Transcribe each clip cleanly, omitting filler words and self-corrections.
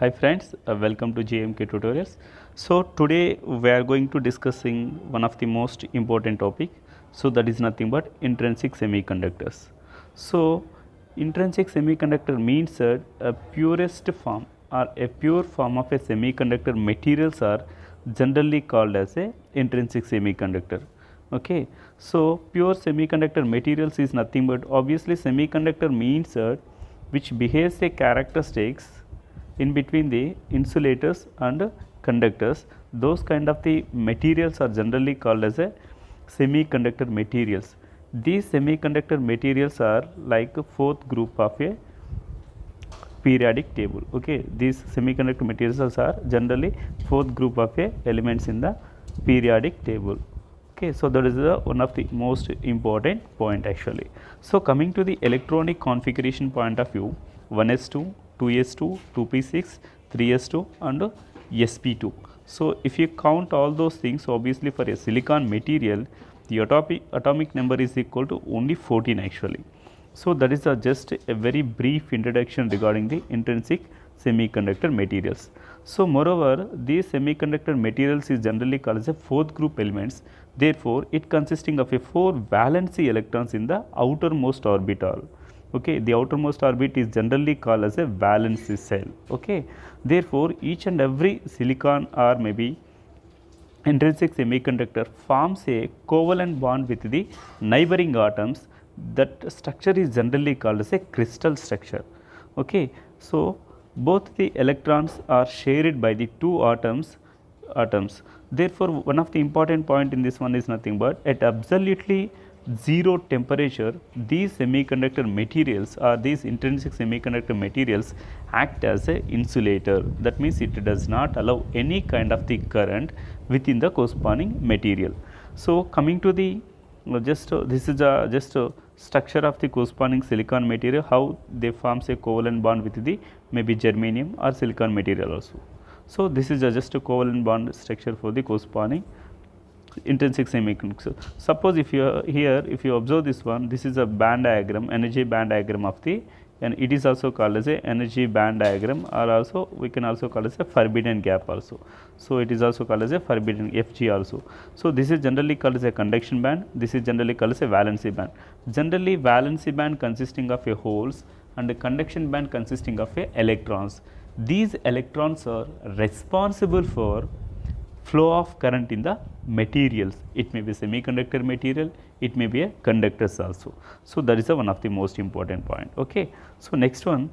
Hi friends, welcome to JMK tutorials. So today we are going to discussing one of the most important topic. So that is nothing but intrinsic semiconductors. So intrinsic semiconductor means that a purest form or a pure form of a semiconductor materials are generally called as a intrinsic semiconductor. Okay, so pure semiconductor materials is nothing but obviously semiconductor means that which behaves a characteristics in between the insulators and conductors. Those kind of the materials are generally called as a semiconductor materials. These semiconductor materials are like a fourth group of a periodic table. Okay, these semiconductor materials are generally fourth group of a elements in the periodic table. Okay, so that is the one of the most important point actually. So coming to the electronic configuration point of view, 1s2, 2s2, 2p6, 3s2 and sp2. So if you count all those things, obviously for a silicon material the atomic number is equal to only 14 actually. So that is just a very brief introduction regarding the intrinsic semiconductor materials. So moreover, these semiconductor materials is generally called as a fourth group elements. Therefore, it consisting of a 4 valency electrons in the outermost orbital. Okay, the outermost orbit is generally called as a valency cell. Okay, therefore, each and every silicon or maybe intrinsic semiconductor forms a covalent bond with the neighboring atoms. That structure is generally called as a crystal structure. Okay, so both the electrons are shared by the two atoms. Therefore, one of the important point in this one is nothing but at absolutely zero temperature, these semiconductor materials or these intrinsic semiconductor materials act as a insulator. That means it does not allow any kind of the current within the corresponding material. So coming to the this is a structure of the corresponding silicon material, how they forms a covalent bond with the maybe germanium or silicon material also. So this is just a covalent bond structure for the corresponding intrinsic semiconductor. Suppose if you are here, if you observe this one, this is a band diagram, energy band diagram of the, and it is also called as a energy band diagram, or also we can also call as a forbidden gap also. So it is also called as a forbidden FG also. So this is generally called as a conduction band, this is generally called as a valency band. Generally valency band consisting of a holes and a conduction band consisting of a electrons. These electrons are responsible for flow of current in the materials. It may be semiconductor material, it may be a conductors also. So that is one of the most important point. Okay. So next one,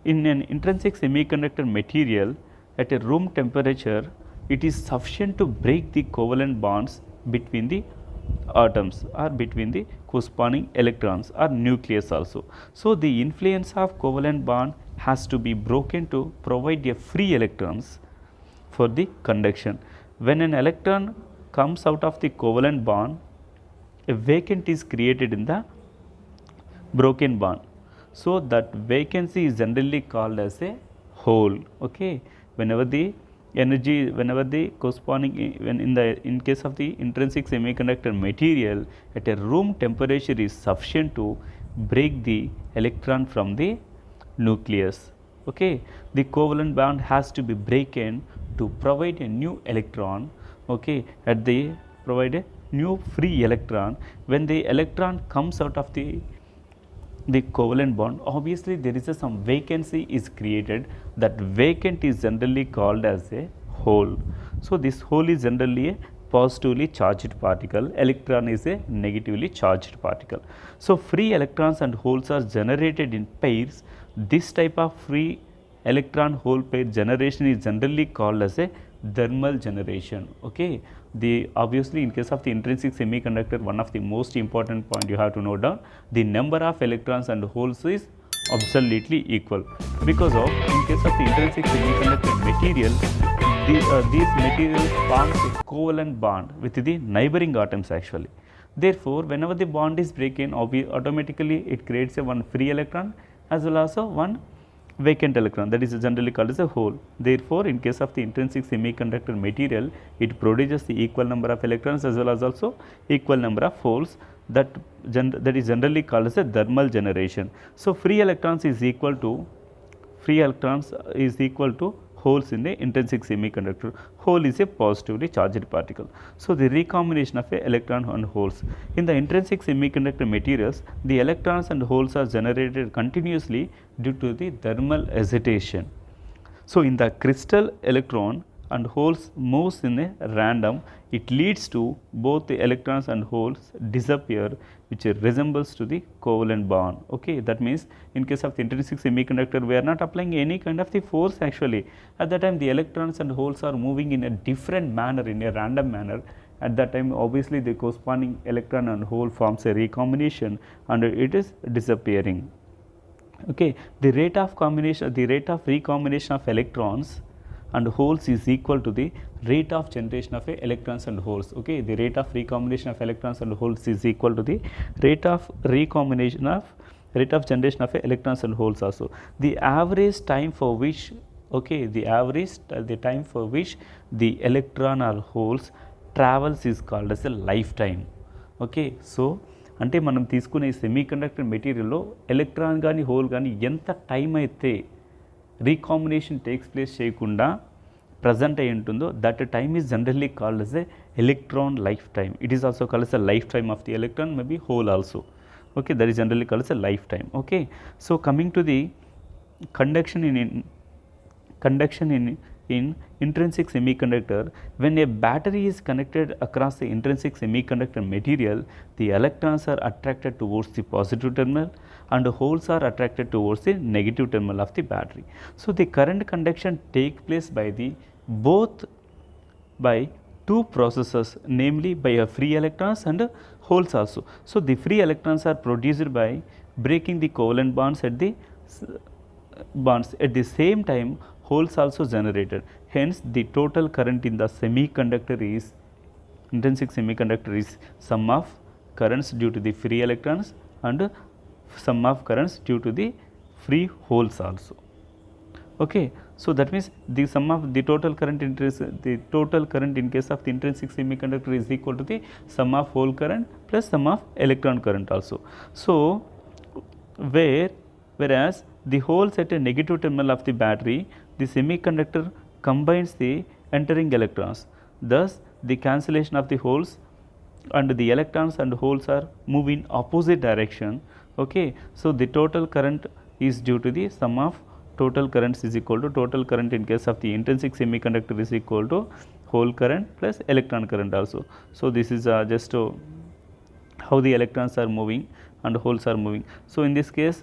in an intrinsic semiconductor material at a room temperature, it is sufficient to break the covalent bonds between the atoms or between the corresponding electrons or nucleus also. So the influence of covalent bond has to be broken to provide a free electrons for the conduction. When an electron comes out of the covalent bond, a vacant is created in the broken bond. So that vacancy is generally called as a hole. Okay, whenever the energy, whenever the corresponding, when in case of the intrinsic semiconductor material at a room temperature is sufficient to break the electron from the nucleus. Okay, the covalent bond has to be broken to provide a new electron. Okay, at the provide a new free electron. When the electron comes out of the covalent bond, obviously there is some vacancy is created. That vacant is generally called as a hole. So this hole is generally a positively charged particle, electron is a negatively charged particle. So free electrons and holes are generated in pairs. This type of free electron hole pair generation is generally called as a thermal generation. Okay, the obviously in case of the intrinsic semiconductor, one of the most important point you have to note down, the number of electrons and holes is absolutely equal, because of in case of the intrinsic semiconductor material, these materials forms a covalent bond with the neighboring atoms actually. Therefore, whenever the bond is broken, automatically it creates a one free electron as well as one vacant electron, that is generally called as a hole. Therefore, in case of the intrinsic semiconductor material, it produces the equal number of electrons as well as also equal number of holes. That is generally called as a thermal generation. So free electrons is equal to free electrons is equal to holes in the intrinsic semiconductor. Hole is a positively charged particle. So, the recombination of a electron and holes. In the intrinsic semiconductor materials, the electrons and holes are generated continuously due to the thermal excitation. So, in the crystal, electron and holes moves in a random, it leads to both the electrons and holes disappear, which resembles to the covalent bond. Okay, that means in case of the intrinsic semiconductor, we are not applying any kind of the force actually. At that time, the electrons and holes are moving in a different manner, in a random manner. At that time, obviously the corresponding electron and hole forms a recombination and it is disappearing. Okay, the rate of recombination of electrons and holes is equal to the rate of generation of electrons and holes. Okay, the rate of recombination of electrons and holes is equal to the rate of generation of electrons and holes also. The average time for which, okay, the time for which the electron or holes travels is called as a lifetime. Okay, so అంటే మనం తీసుకునే semi conductor మెటీరియల్లో electron కానీ whole కానీ ఎంత time అయితే recombination takes place చేయకుండా present అయి ఉంటుందో that time is generally called as a electron life time. It is also called as a life time of the electron, maybe whole also. Okay, that is generally called as a lifetime. Okay, so coming to the conduction in intrinsic semiconductor, when a battery is connected across the intrinsic semiconductor material, the electrons are attracted towards the positive terminal and the holes are attracted towards the negative terminal of the battery. So the current conduction take place by two processes, namely by a free electrons and holes also. So the free electrons are produced by breaking the covalent bonds at the same time holes also generated. Hence the total current in the intrinsic semiconductor is sum of currents due to the free electrons and sum of currents due to the free holes also. Okay, so that means the sum of the total current in case of the intrinsic semiconductor is equal to the sum of hole current plus sum of electron current also. So whereas the holes at a negative terminal of the battery, the semiconductor combines the entering electrons. Thus the cancellation of the holes and the electrons and holes are move in opposite direction. Okay, so the total current is due to the sum of total currents is equal to total current in case of the intrinsic semiconductor is equal to hole current plus electron current also. So this is just how the electrons are moving and holes are moving. So in this case,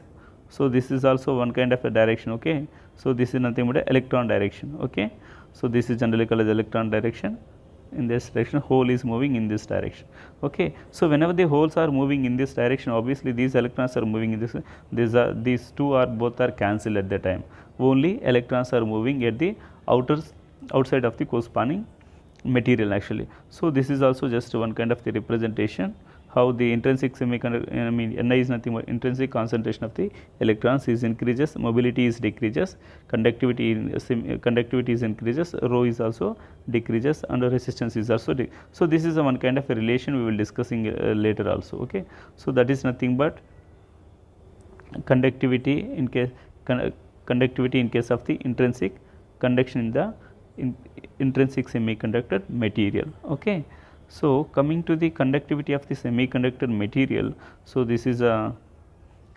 so this is also one kind of a direction. Okay, so this is nothing but electron direction. Okay, so this is generally called as electron direction. In this direction, hole is moving in this direction. Okay, so whenever the holes are moving in this direction, obviously these electrons are moving in this, these two are both are cancelled at the time. Only electrons are moving at the outside of the corresponding material actually. So this is also just one kind of the representation how the intrinsic semiconductor, Ni is nothing but intrinsic concentration of the electrons is increases, mobility is decreases, conductivity is increases, rho is also decreases and resistance is also so this is one kind of a relation we will discussing later also. Okay, so that is nothing but conductivity in case of the intrinsic conduction in the intrinsic semiconductor material. Okay, so coming to the conductivity of the semiconductor material, so this is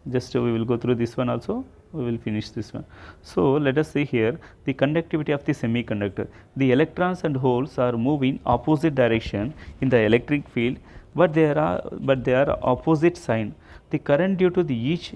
just we will go through this one also, we will finish this one. So let us see here the conductivity of the semiconductor. The electrons and holes are moving opposite direction in the electric field, but they are opposite sign. The current due to each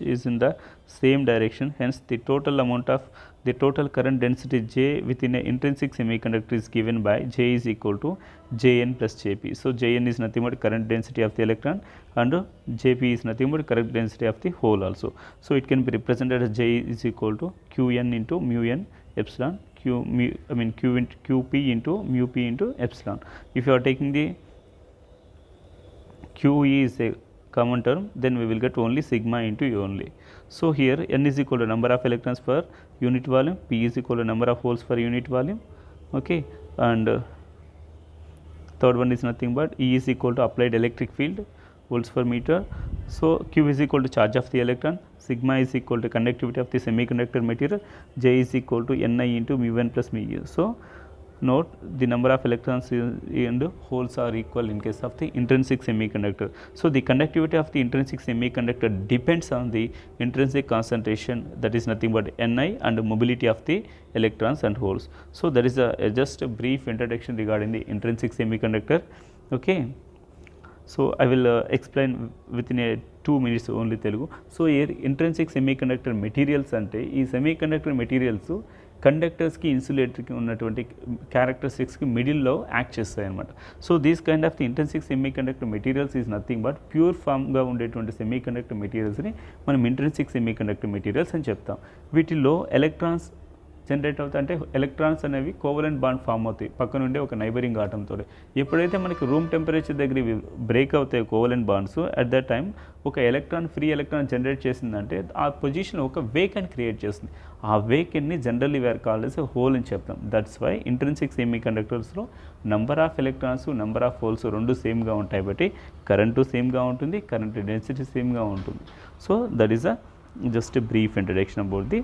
is in the same direction. Hence the total current density J within an intrinsic semiconductor is given by J is equal to Jn plus Jp. So Jn is nothing but current density of the electron and Jp is nothing but current density of the hole also. So it can be represented as J is equal to Qn into mu n epsilon Qp into mu p into epsilon. If you are taking the Qe is a common term, then we will get only sigma into U only. So here n is equal to number of electrons per unit volume, p is equal to number of holes per unit volume. Okay, and third one is nothing but E is equal to applied electric field volts per meter. So Q is equal to charge of the electron, sigma is equal to conductivity of the semiconductor material, J is equal to Ni into mu1 plus mu. So note the number of electrons and holes are equal in case of the intrinsic semiconductor. So the conductivity of the intrinsic semiconductor depends on the intrinsic concentration, that is nothing but Ni, and mobility of the electrons and holes. So that is just a brief introduction regarding the intrinsic semiconductor. Okay. So I will explain within a 2 minutes only Telugu. So here intrinsic semiconductor materials ante ee semiconductor materials conductors కి insulator కి ఉన్నటువంటి characteristics కి middle లో act చేస్తాయి అన్నమాట. So these kind of the intrinsic semiconductor materials is nothing but pure form గా ఉండేటువంటి semiconductor materials ని మనం ఇంట్రిన్సిక్ సెమీకండక్టర్ మెటీరియల్స్ అని చెప్తాం. వీటిల్లో ఎలక్ట్రాన్స్ జనరేట్ అవుతాయి, అంటే ఎలక్ట్రాన్స్ అనేవి కోవలెంట్ బాండ్ ఫామ్ అవుతాయి పక్కన ఉండే ఒక నైబరింగ్ ఆటంతో. ఎప్పుడైతే మనకి రూమ్ టెంపరేచర్ దగ్గర బ్రేక్ అవుతాయి covalent bonds, at that time ఒక ఎలక్ట్రాన్ ఫ్రీ ఎలక్ట్రాన్ జనరేట్ చేసిందంటే ఆ పొజిషన్ ఒక వేకెంట్ క్రియేట్ చేస్తుంది. ఆ వేకెంట్ని generally were called as hole అని చెప్తాం. దట్స్ వై ఇంట్రిన్సిక్ సెమీకండక్టర్స్లో number of electrons number of holes రెండు సేమ్గా ఉంటాయి, బట్టి కరెంటు సేమ్గా ఉంటుంది, కరెంట్ డెన్సిటీ సేమ్గా ఉంటుంది. So that is just brief introduction about the